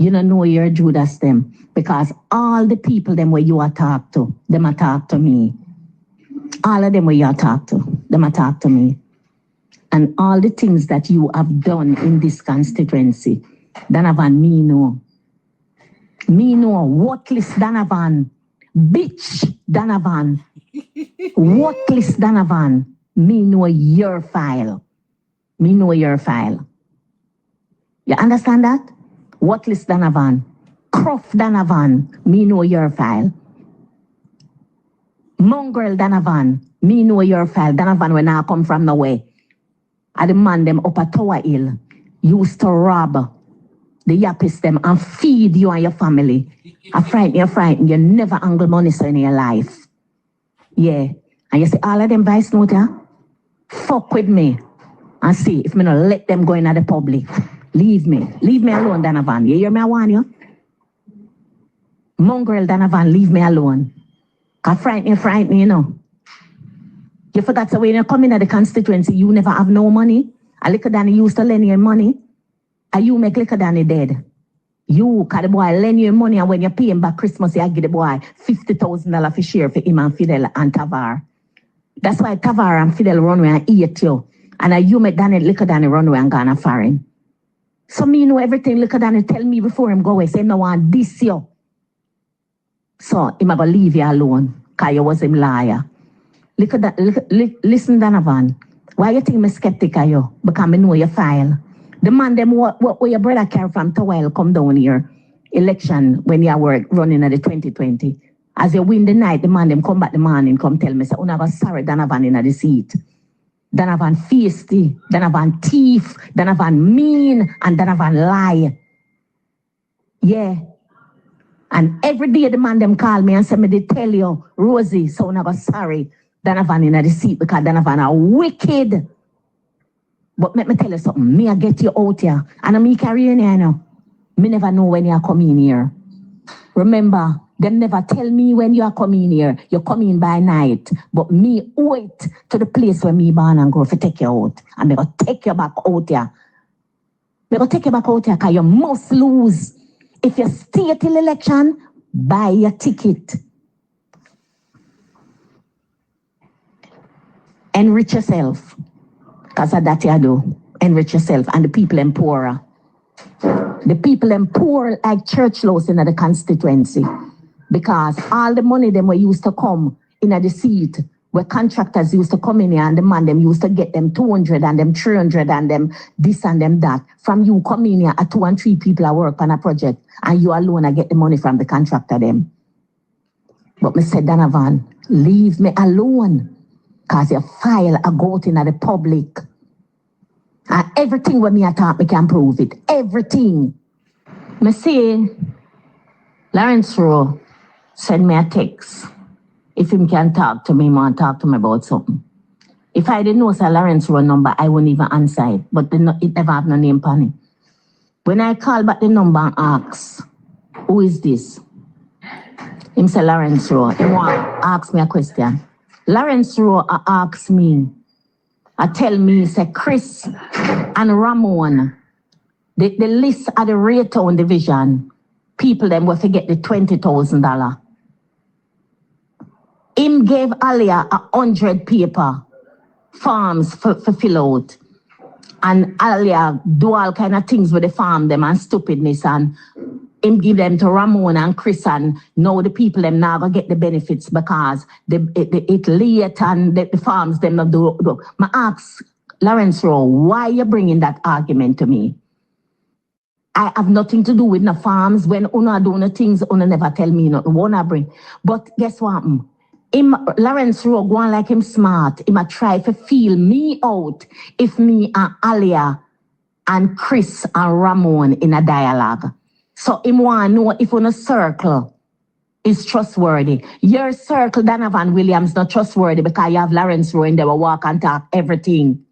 You don't know you're Judas them. Because all the people them where you are talk to, them are talk to me. All of them where you are talk to, them are talk to me. And all the things that you have done in this constituency, Donovan, me know. Me know, worthless Donovan. Bitch Donovan. Worthless Donovan. Me know your file. Me know your file. You understand that? Worthless Donovan. Croft Donovan. Me know your file. Mongrel Donovan. Me know your file. Donovan when I come from nowhere. I demand them up a Tower Hill. Used to rob the yappies them and feed you and your family. I frighten. You never angle money so in your life. Yeah. And you see all of them vice note, yeah? Fuck with me. And see if me not let them go in at the public. Leave me. Leave me alone, Donovan. You hear me? I want you. Mongrel Donovan, leave me alone. Cause frighten, you know. You forgot so when you come in at the constituency, you never have no money. A little Danny used to lend you money. And you make little Danny dead. You, cause the boy lend you money and when you pay him back Christmas, you give the boy $50,000 for share for him and Fidel and Tavar. That's why Tavar and Fidel run away and eat you. And you make Danny, little Danny run away and go on foreign. So me know everything little Danny tell me before him go away. Say, no one this you. So him gonna leave you alone. Cause you was him liar. Listen, Donovan. Why you think me skeptic of you? Because I know your file. The man them what your brother carry from Towel come down here. Election when you were running at the 2020. As you win the night, the man them come back the morning, come tell me, say, oh, no, sorry, Donovan in the seat. Donovan feisty, Donovan thief, Donovan mean, and Donovan lie. Yeah. And every day the man them call me and say me they tell you, Rosie, so I go sorry, Donovan in the seat because Donovan are wicked. But let me tell you something, me I get you out here. And I me carry you here now. Me never know when you are coming here. Remember, them never tell me when you are coming here. You come in by night. But me wait to the place where me born and grow to take you out. And me go take you back out here. Me go take you back out here because you must lose. If you stay till election, buy your ticket. Enrich yourself. Because of that you do. Enrich yourself. And the people them poorer. The people them poor like church laws in the constituency. Because all the money them were used to come in the seat where contractors used to come in here and the man them used to get them 200 and them 300 and them this and them that. From you come in here, 2 and 3 people are work on a project and you alone I get the money from the contractor them. But me said, Donovan, leave me alone. Because your file are go out in the public. And everything when me talk, me can prove it. Everything. Me say, Lawrence Rowe send me a text. If him can talk to me, he want to talk to me about something. If I didn't know Sir Lawrence Rowe number, I wouldn't even answer it. But it never have no name on it. When I call back the number and ask, who is this? Him say Lawrence Rowe. He want to ask me a question. Lawrence Rowe asks me, tell me, say Chris and Ramon, the list of the Raytown division, people them will forget the $20,000. Him gave Alia 100 paper farms for fill out. And Alia do all kind of things with the farm them and stupidness and him give them to Ramon and Chris and now the people them now gonna get the benefits because it late and the farms them not do. I ask Lawrence Rowe, why you bringing that argument to me? I have nothing to do with no farms. When una do no things, una never tell me nothing. Wanna bring. But guess what? Lawrence Rowe go on like him smart. Him a try to feel me out if me and Alia and Chris and Ramon in a dialogue. So him want to know if on a circle is trustworthy. Your circle, Donovan Williams, not trustworthy because you have Lawrence Rowe in there will walk and talk everything.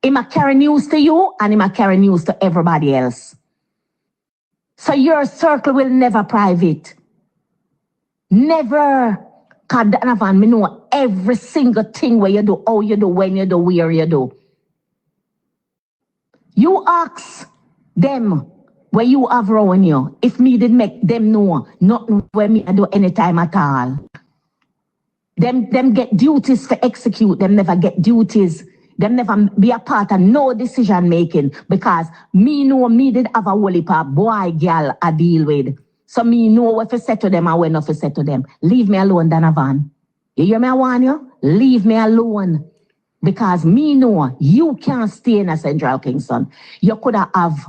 Him a carry news to you and him a carry news to everybody else. So your circle will never private. Never. Because Donovan, me know every single thing where you do, how you do, when you do, where you do. You ask them where you have around you, if me did make them know nothing where me I do anytime at all. Them get duties for execute, them never get duties. Them never be a part of no decision making because me know me did have a whole heap of boy, girl I deal with. So me know what to say to them and when not to say to them. Leave me alone, Donovan. You hear me I warn you? Leave me alone. Because me know you can't stay in a Central Kingston. You could have,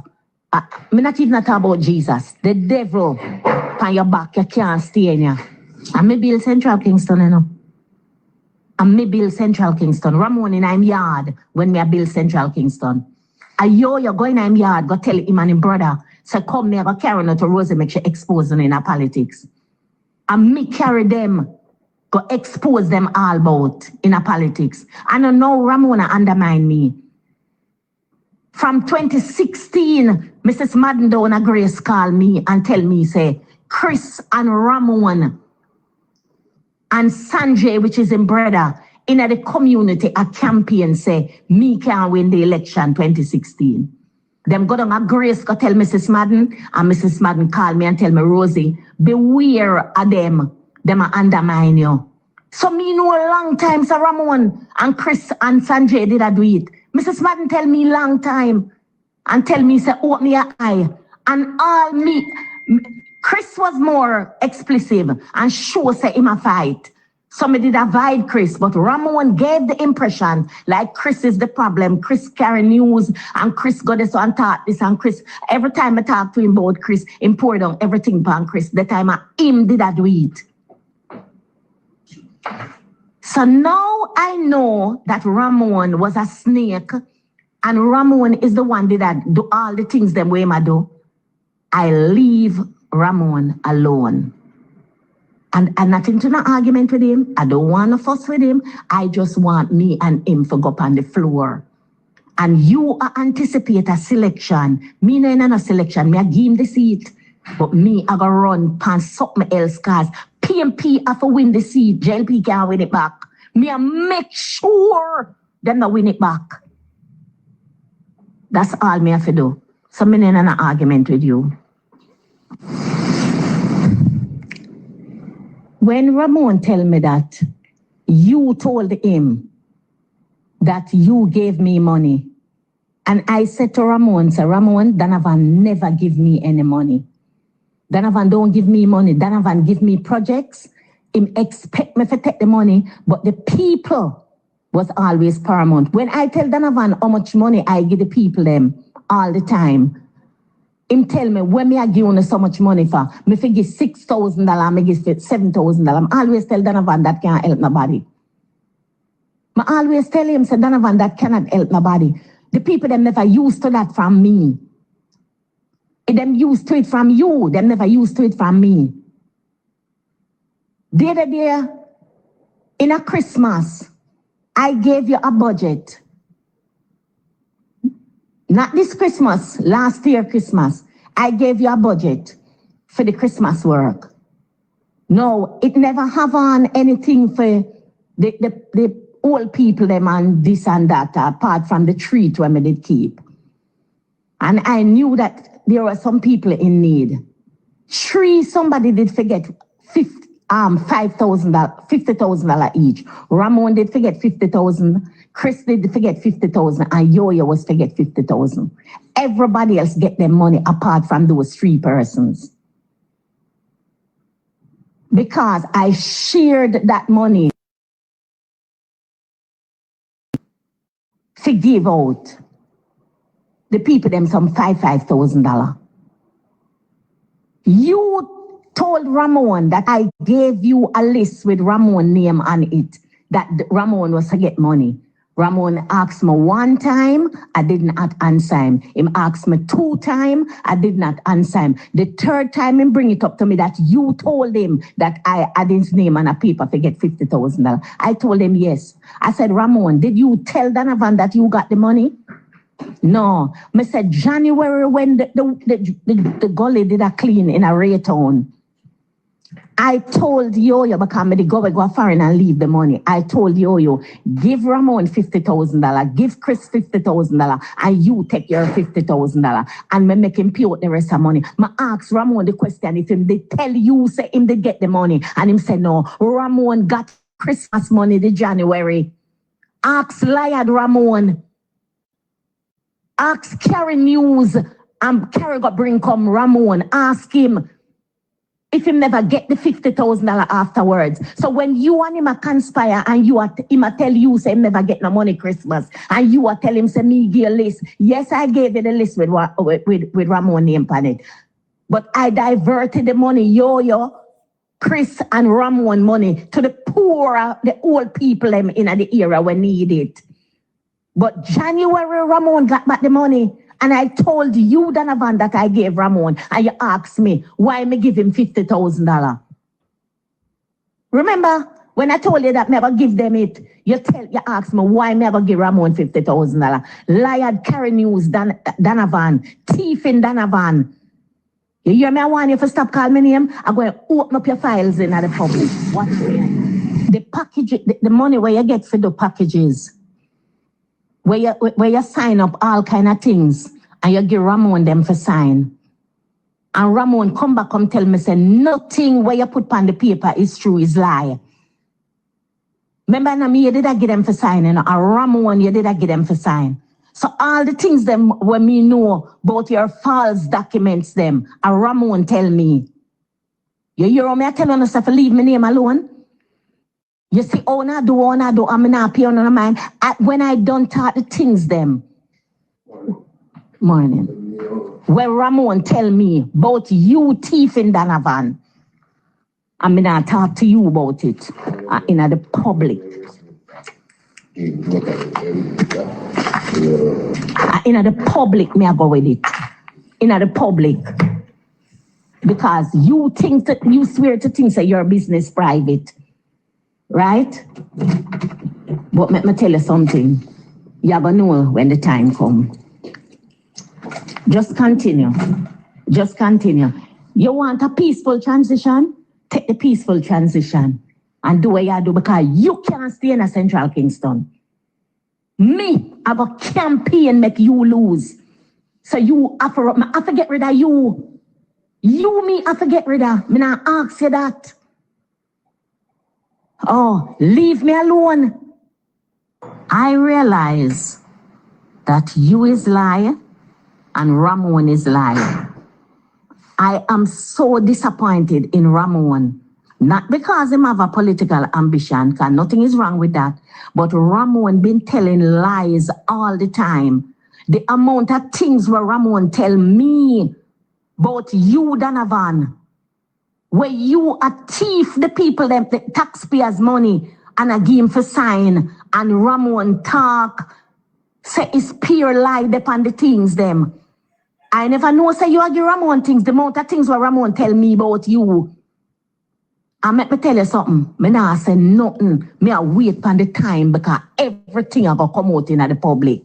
me not even talk about Jesus. The devil on your back, you can't stay in here. And me build Central Kingston, you know. And me build Central Kingston. Ramon in I'm yard when me build Central Kingston. You're going in yard, go tell him and him brother, so come me, go carry her to Rosie, make sure expose them in our politics. And me carry them, go expose them all about in our politics. And I know Ramona undermine me. From 2016, Mrs. Madden down a Grace call me and tell me, say, Chris and Ramon and Sanjay, which is in brother, in the community, a campaign say, me can win the election 2016. Them go down a Grace, go tell Mrs. Madden, and Mrs. Madden call me and tell me, Rosie, beware of them. Them are undermine you. So me know a long time, Sir Ramon and Chris and Sanjay did I do it. Mrs. Madden tell me long time and tell me, say, open your eye. And all me, Chris was more explicit and sure say him a fight. Some did avoid Chris, but Ramon gave the impression like Chris is the problem. Chris carry news and Chris got this and talk this and Chris. Every time I talk to him about Chris, him pour down everything upon Chris. The time him did I do it. So now I know that Ramon was a snake and Ramon is the one that do all the things them way I do. I leave Ramon alone. And nothing to no argument with him. I don't want to fuss with him. I just want me and him to go up on the floor. And you anticipate a selection. Me no in a selection. Me I give him the seat. But me I go run past something else cause PMP have to win the seat. JLP can't win it back. Me I make sure them not win it back. That's all me have to do. So me in an argument with you. When Ramon tell me that you told him that you gave me money, and I said to Ramon, say, Ramon, Donovan never give me any money. Donovan don't give me money. Donovan give me projects. Him expect me to take the money, but the people was always paramount. When I tell Donovan how much money I give the people them all the time, him tell me, when me I give you so much money for, me give $6,000, me give $7,000. I always tell Donovan that can't help nobody. I always tell him, say, Donovan, that cannot help nobody. The people, them never used to that from me. Them used to it from you. Them never used to it from me. The other day, in a Christmas, I gave you a budget. Not this Christmas, last year Christmas, I gave you a budget for the Christmas work. No, it never have on anything for the old people them and this and that, apart from the treat when we did keep. And I knew that there were some people in need. Somebody did forget $50,000 each. Ramon did forget 50,000. Chris did forget 50,000 and Yo-Yo was forget 50,000. Everybody else get their money apart from those 3 persons. Because I shared that money to give out the people them some $5,000. You told Ramon that I gave you a list with Ramon name on it, that Ramon was to get money. Ramon asked me 1 time, I did not answer him. He asked me 2 times, I did not answer him. The 3rd time he bring it up to me that you told him that I had his name on a paper to get $50,000. I told him yes. I said, Ramon, did you tell Donovan that you got the money? No. I said January when the gully did a clean in a Raytown. I told Yo-Yo, because I go foreign and leave the money. I told Yo-Yo, give Ramon $50,000, give Chris $50,000, and you take your $50,000, and me make him pay out the rest of money. I ask Ramon the question, if him they tell you, say him they get the money, and him say no, Ramon got Christmas money the January. Ask Liad Ramon. Ask Carrie News, and Carrie got bring come Ramon. Ask him if him never get the $50,000 afterwards. So when you and him a conspire and him a tell you say him never get no money Christmas, and you a tell him say me give a list. Yes, I gave you the list with Ramon name on it. But I diverted the money, Yo-Yo, Chris and Ramon money to the poor, the old people them in the era when need it. But January, Ramon got back the money. And I told you, Donovan, that I gave Ramon. And you asked me, why me give him $50,000? Remember, when I told you that never give them it, you asked me, why never give Ramon $50,000? Liad, Carrie News, Donovan, thief in Donovan. You hear me? I want you to stop calling my name. I'm going to open up your files in the public. Watch me. The package, the money where you get for the packages, where you sign up all kind of things, and you give Ramon them for sign. And Ramon come back and tell me, say, nothing where you put on the paper is true, is lie. Remember, now, me, you did I get them for sign, and Ramon, you did I get them for sign. So all the things them when me know about your false documents them, and Ramon tell me. You hear me? I tell you yourself to leave my name alone. You see, oh, I do, I'm not paying on mind. When I don't talk the things them. Morning. When Ramon tell me about you thief in Donovan, I'm not talk to you about it in the public. In the public, me I go with it. In the public. Because you think that you swear to things that your business private. Right? But let me tell you something. You're going to know when the time comes. Just continue. Just continue. You want a peaceful transition? Take the peaceful transition and do what you do, because you can't stay in a Central Kingston. Me, I go campaign make you lose. So you have to get rid of you. You, me, I have to get rid of. Me not ask you that. Oh, leave me alone. I realize that you is lie and Ramon is lie. I am so disappointed in Ramon. Not because he have a political ambition, because nothing is wrong with that. But Ramon been telling lies all the time. The amount of things where Ramon tell me about you, Donovan, where you a thief the people, them, the taxpayers' money, and I give him for sign, and Ramon talk, say it's pure lie upon the things them. I never know, say you give Ramon things, the amount of things where Ramon tell me about you. And let me tell you something, me not say nothing, me I wait for the time, because everything I go come out in the public.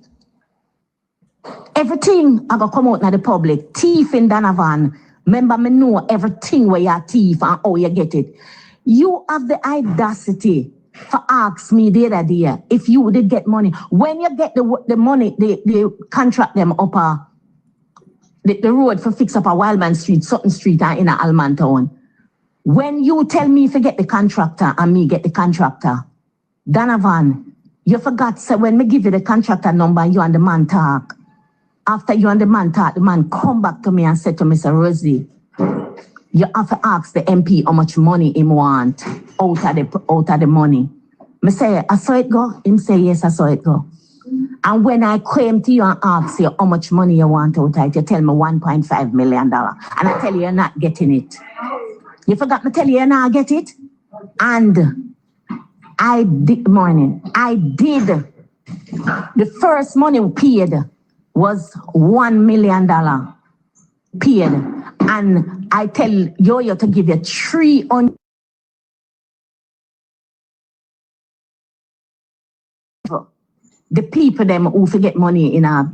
Everything I go come out in the public. Thief in Donovan. Remember, me know everything where you're thief and how you get it. You have the audacity for ask me the other day if you did get money. When you get the money, they contract them up the road for fix up a Wildman Street, Sutton Street, and in a Alman Town. When you tell me to get the contractor and me get the contractor, Donovan, you forgot, so when me give you the contractor number, you and the man talk. After you and the man talk, the man come back to me and said to me, Mr. Rosie, you have to ask the MP how much money he want out of the money. Me say, I saw it go? Him say, yes, I saw it go. And when I came to you and ask you how much money you want out of it, you tell me $1.5 million. And I tell you, you're not getting it. You forgot me tell you, you're not get it? And I did, the first money paid was $1 million paid. And I tell Yo-Yo to give you 300. The people them who forget money in a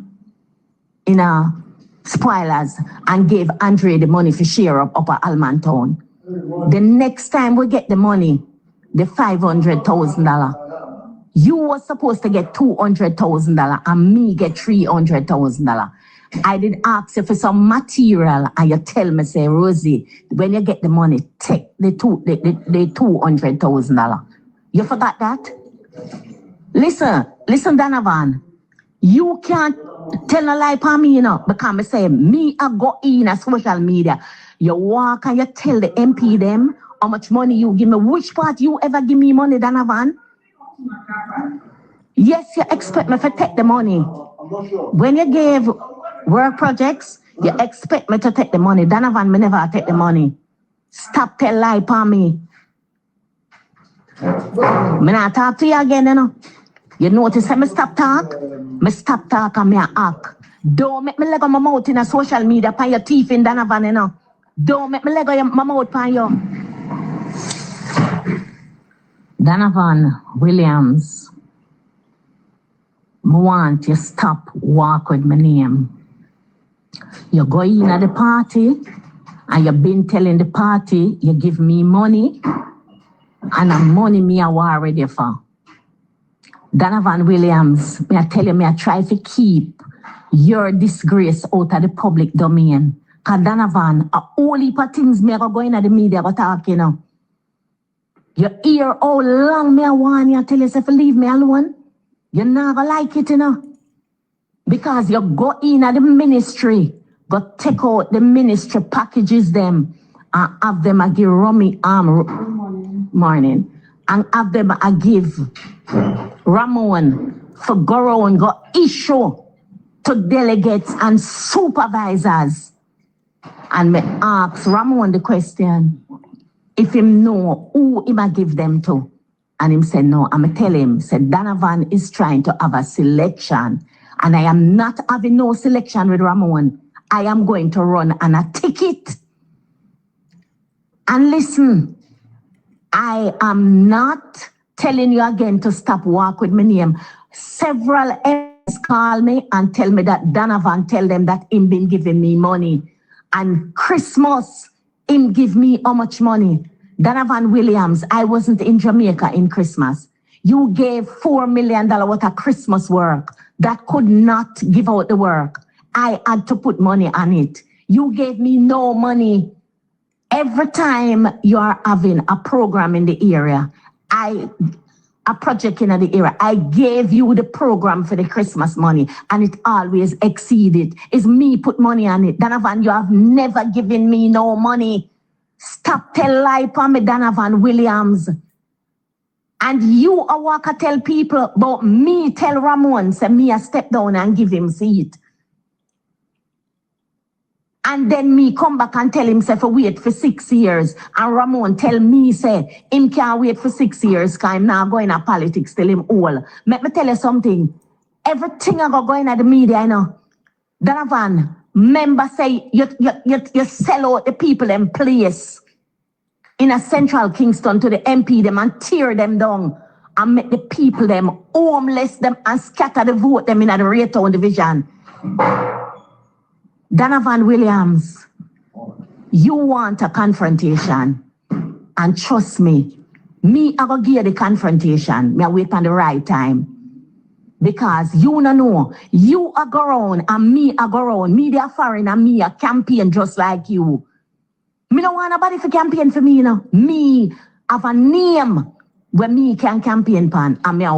spoilers and gave Andre the money for share up at Alman Town. The next time we get the money, the $500,000, you were supposed to get $200,000 and me get $300,000. I did ask you for some material and you tell me, say, Rosie, when you get the money, take the $200,000. You forgot that? Listen, Donovan. You can't tell a lie for me, you know, because I say, me, I go in a social media. You walk and you tell the MP them how much money you give me. Which part you ever give me money, Donovan? Yes, you expect me to take the money. When you gave work projects, you expect me to take the money. Donovan, me never take the money. Stop tell lie for me. Me not talk to you again, you know. You notice me stop talk? Me stop talk and me act. Don't make me leg on my mouth in a social media pan your teeth in Donovan, you know. Don't make me leg on my mouth pan you. Donovan Williams, I want you stop walk with my name. You go in at the party and you've been telling the party you give me money and the money me I war ready for. Donovan Williams, may I tell you, may I try to keep your disgrace out of the public domain. Because Donovan, a whole heap of things me I go in at the media go talk, you know. You hear how long me I want you tell yourself to leave me alone. You never like it, you know. Because you go in at the ministry, but take out the ministry packages them and have them a give Rummy morning. And have them a give Ramon for go around, go issue to delegates and supervisors. And me ask Ramon the question, if him know who he might give them to. And him said, no, I'm going to tell him, said Donovan is trying to have a selection. And I am not having no selection with Ramon. I am going to run on a ticket. And listen, I am not telling you again to stop walk with my name. Several MPs call me and tell me that Donovan tell them that him been giving me money. And Christmas, him give me how much money? Donovan Williams, I wasn't in Jamaica in Christmas. You gave $4 million worth of Christmas work that could not give out the work. I had to put money on it. You gave me no money. Every time you are having a program in the area, a project in the area, I gave you the program for the Christmas money and it always exceeded. It's me put money on it. Donovan, you have never given me no money. Stop tell lie for me, Donovan Williams. And you a walk a tell people about me tell Ramon, say me a step down and give him seat. And then me come back and tell him, say, for wait for 6 years. And Ramon tell me, say, him can't wait for 6 years because I'm not going to politics till him old. Let me tell you something. Everything I go in at the media, you know. Donovan, member say, you sell out the people in place in a central Kingston to the MP them and tear them down and make the people them homeless them and scatter the vote them in the Raytown division. Donovan Williams, you want a confrontation. And trust me, I go give you the confrontation. Me I wait on the right time. Because you don't know, you are go around and me I go around. Me they are foreign and me a campaign just like you. Me don't want nobody to campaign for me, you know. Me have a name where me can campaign pan and me a